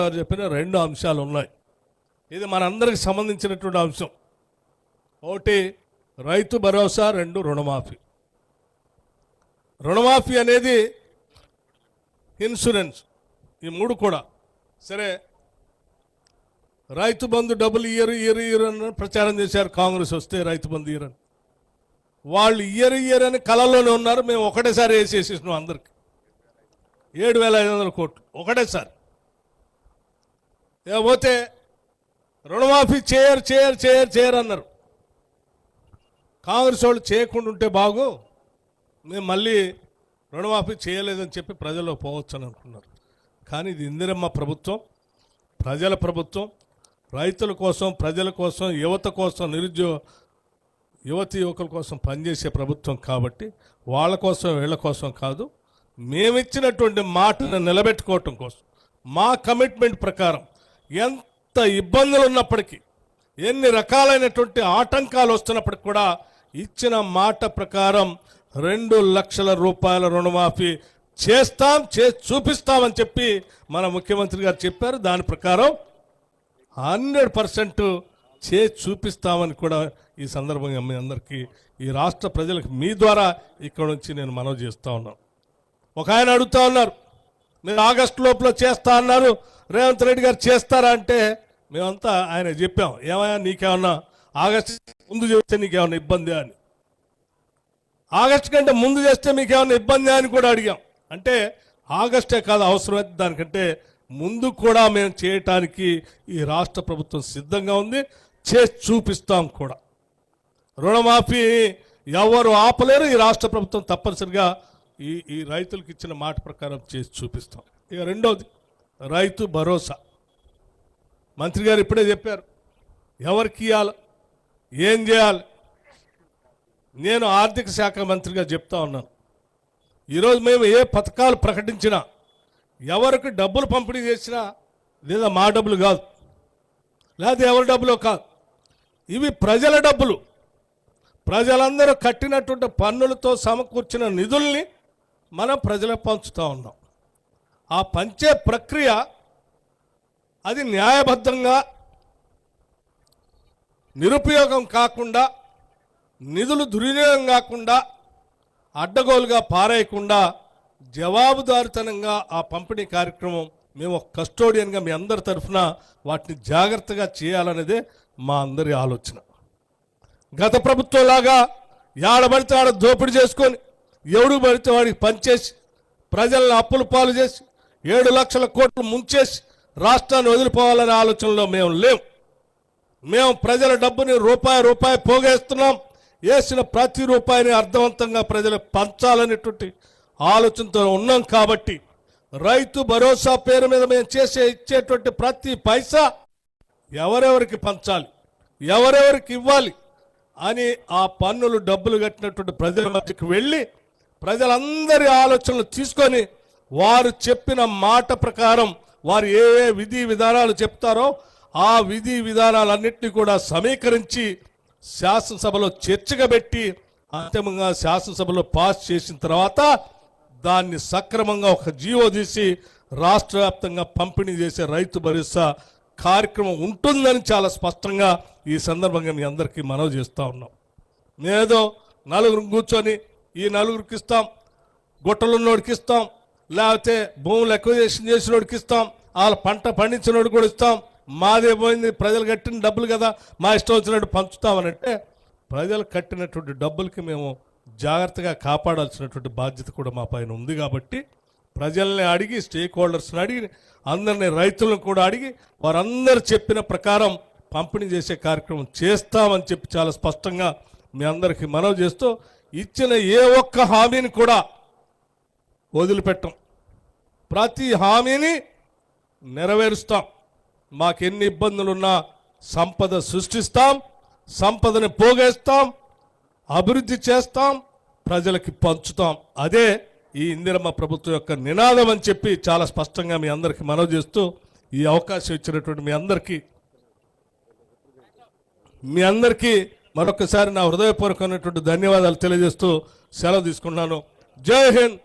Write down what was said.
గారు చెప్పిన రెండు అంశాలు ఉన్నాయి. ఇది మనందరికి సంబంధించినటువంటి అంశం. ఒకటి రైతు భరోసా, రెండు రుణమాఫీ. రుణమాఫీ అనేది ఇన్సూరెన్స్, ఈ మూడు కూడా సరే. రైతు బంధు డబ్బులు ఇయర్ అని ప్రచారం చేశారు. కాంగ్రెస్ వస్తే రైతు బంధు ఇయర్ అని, వాళ్ళు ఇయర్ అని కళల్లోనే ఉన్నారు. మేము ఒకటేసారి వేసేసేసినాం అందరికి 7,500 కోట్లు ఒకటేసారి. లేకపోతే రుణమాఫీ చేయరు అన్నారు. కాంగ్రెస్ వాళ్ళు చేయకుండా ఉంటే బాగు, మేము మళ్ళీ రుణమాఫీ చేయలేదని చెప్పి ప్రజల్లో పోవచ్చు అని అనుకున్నారు. కానీ ఇది ఇందిరమ్మ ప్రభుత్వం, ప్రజల ప్రభుత్వం, రైతుల కోసం, ప్రజల కోసం, యువత కోసం, యువతి యువకుల కోసం పనిచేసే ప్రభుత్వం కాబట్టి వాళ్ళ కోసం వీళ్ళ కోసం కాదు, మేమిచ్చినటువంటి మాటను నిలబెట్టుకోవటం కోసం, మా కమిట్మెంట్ ప్రకారం ఎంత ఇబ్బందులు ఉన్నప్పటికీ, ఎన్ని రకాలైనటువంటి ఆటంకాలు వస్తున్నప్పటికి కూడా ఇచ్చిన మాట ప్రకారం 2 లక్షల రూపాయల రుణమాఫీ చేసి చూపిస్తామని చెప్పి మన ముఖ్యమంత్రి గారు చెప్పారు. దాని ప్రకారం 100% చేసి చూపిస్తామని కూడా ఈ సందర్భంగా మీ అందరికీ, ఈ రాష్ట్ర ప్రజలకు మీ ద్వారా ఇక్కడ నుంచి నేను మనవి చేస్తూ ఉన్నాను. ఒక ఆయన అడుగుతూ ఉన్నారు, మీరు ఆగస్టు లోపల చేస్తా అన్నారు, రేవంత్ రెడ్డి గారు చేస్తారా అంటే మేమంతా ఆయన చెప్పాం, ఏమయ్యా నీకేమన్నా ఆగస్టు ముందు చేస్తే నీకేమన్నా ఇబ్బంది అని, ఆగస్టు కంటే ముందు చేస్తే మీకేమన్నా ఇబ్బంది అని కూడా అడిగాం. అంటే ఆగస్టే కాదు, అవసరమైతే దానికంటే ముందు కూడా మేము చేయటానికి ఈ రాష్ట్ర ప్రభుత్వం సిద్ధంగా ఉంది, చేసి చూపిస్తాం కూడా. రుణమాఫీ ఎవరు ఆపలేరు, ఈ రాష్ట్ర ప్రభుత్వం తప్పనిసరిగా ఈ రైతులకు ఇచ్చిన మాట ప్రకారం చేసి చూపిస్తాం. ఇక రెండవది రైతు భరోసా. మంత్రి గారు ఇప్పుడే చెప్పారు ఎవరికి ఇవ్వాలి, ఏం చేయాలి. నేను ఆర్థిక శాఖ మంత్రిగా చెప్తా ఉన్నాను, ఈరోజు మేము ఏ పథకాలు ప్రకటించినా, ఎవరికి డబ్బులు పంపిణీ చేసినా, లేదా మా డబ్బులు కాదు, లేదా ఎవరి డబ్బులో కాదు, ఇవి ప్రజల డబ్బులు. ప్రజలందరూ కట్టినటువంటి పన్నులతో సమకూర్చిన నిధుల్ని మనం ప్రజలకు పంచుతూ ఉన్నాం. ఆ పంచే ప్రక్రియ అది న్యాయబద్ధంగా, నిరుపయోగం కాకుండా, నిధులు దుర్వినియోగం కాకుండా, అడ్డగోలుగా పారేయకుండా, జవాబుదారితనంగా ఆ పంపిణీ కార్యక్రమం మేము ఒక కస్టోడియన్గా మీ అందరి తరఫున వాటిని జాగ్రత్తగా చేయాలనేదే మా అందరి ఆలోచన. గత ప్రభుత్వంలాగా ఏడబడితే ఆడ దోపిడీ చేసుకొని, ఎవడు పడితే వాడికి పనిచేసి, ప్రజలను అప్పుల పాలు చేసి, 7 లక్షల కోట్లు ముంచేసి రాష్ట్రాన్ని వదిలిపోవాలనే ఆలోచనలో మేము లేవు. మేము ప్రజల డబ్బుని రూపాయి పోగేస్తున్నాం. వేసిన ప్రతి రూపాయిని అర్థవంతంగా ప్రజలకు పంచాలనేటువంటి ఆలోచనతో ఉన్నాం. కాబట్టి రైతు భరోసా పేరు మీద మేము ఇచ్చేటువంటి ప్రతి పైసా ఎవరెవరికి పంచాలి, ఎవరెవరికి ఇవ్వాలి అని ఆ పన్నులు డబ్బులు కట్టినటువంటి ప్రజల మధ్యకి వెళ్ళి ప్రజలందరి ఆలోచనలు తీసుకొని వారు చెప్పిన మాట ప్రకారం వారు ఏ విధి విధానాలు చెప్తారో ఆ విధి విధానాలన్నింటినీ కూడా సమీకరించి శాసనసభలో చర్చగా పెట్టి అంతిమంగా శాసనసభలో పాస్ చేసిన తర్వాత దాన్ని సక్రమంగా ఒక జీవో తీసి రాష్ట్ర వ్యాప్తంగా పంపిణీ చేసే రైతు భరోసా కార్యక్రమం ఉంటుందని చాలా స్పష్టంగా ఈ సందర్భంగా మీ అందరికీ మనవి చేస్తూ ఉన్నాం. మేదో నలుగురు కూర్చొని ఈ నలుగురికి ఇస్తాం, గుట్టలున్నోడికి ఇస్తాం, లేకపోతే భూములు ఎక్విజిషన్ చేసినోడికి ఇస్తాం, వాళ్ళ పంట పండించినోడికి కూడా ఇస్తాం, మాదే పోయింది ప్రజలు కట్టిన డబ్బులు కదా మా ఇష్టం వచ్చినట్టు పంచుతామనంటే, ప్రజలు కట్టినటువంటి డబ్బులకి మేము జాగ్రత్తగా కాపాడాల్సినటువంటి బాధ్యత కూడా మా పైన ఉంది. కాబట్టి ప్రజల్ని అడిగి, స్టేక్ హోల్డర్స్ని అడిగి, అందరినీ రైతులను కూడా అడిగి వారందరూ చెప్పిన ప్రకారం పంపిణీ చేసే కార్యక్రమం చేస్తామని చెప్పి చాలా స్పష్టంగా మీ అందరికీ మనవి చేస్తూ, ఇచ్చిన ఏ ఒక్క హామీని కూడా వదిలిపెట్టం, ప్రతి హామీని నెరవేరుస్తాం. మాకెన్ని ఇబ్బందులున్నా సంపద సృష్టిస్తాం, సంపదని పోగేస్తాం, అభివృద్ధి చేస్తాం, ప్రజలకి పంచుతాం. అదే ఈ ఇందిరమ్మ ప్రభుత్వం యొక్క నినాదం అని చెప్పి చాలా స్పష్టంగా మీ అందరికీ మనవి చేస్తూ, ఈ అవకాశం ఇచ్చినటువంటి మీ అందరికీ మరొకసారి నా హృదయపూర్వకమైనటువంటి ధన్యవాదాలు తెలియజేస్తూ సెలవు తీసుకున్నాను. జై హింద్.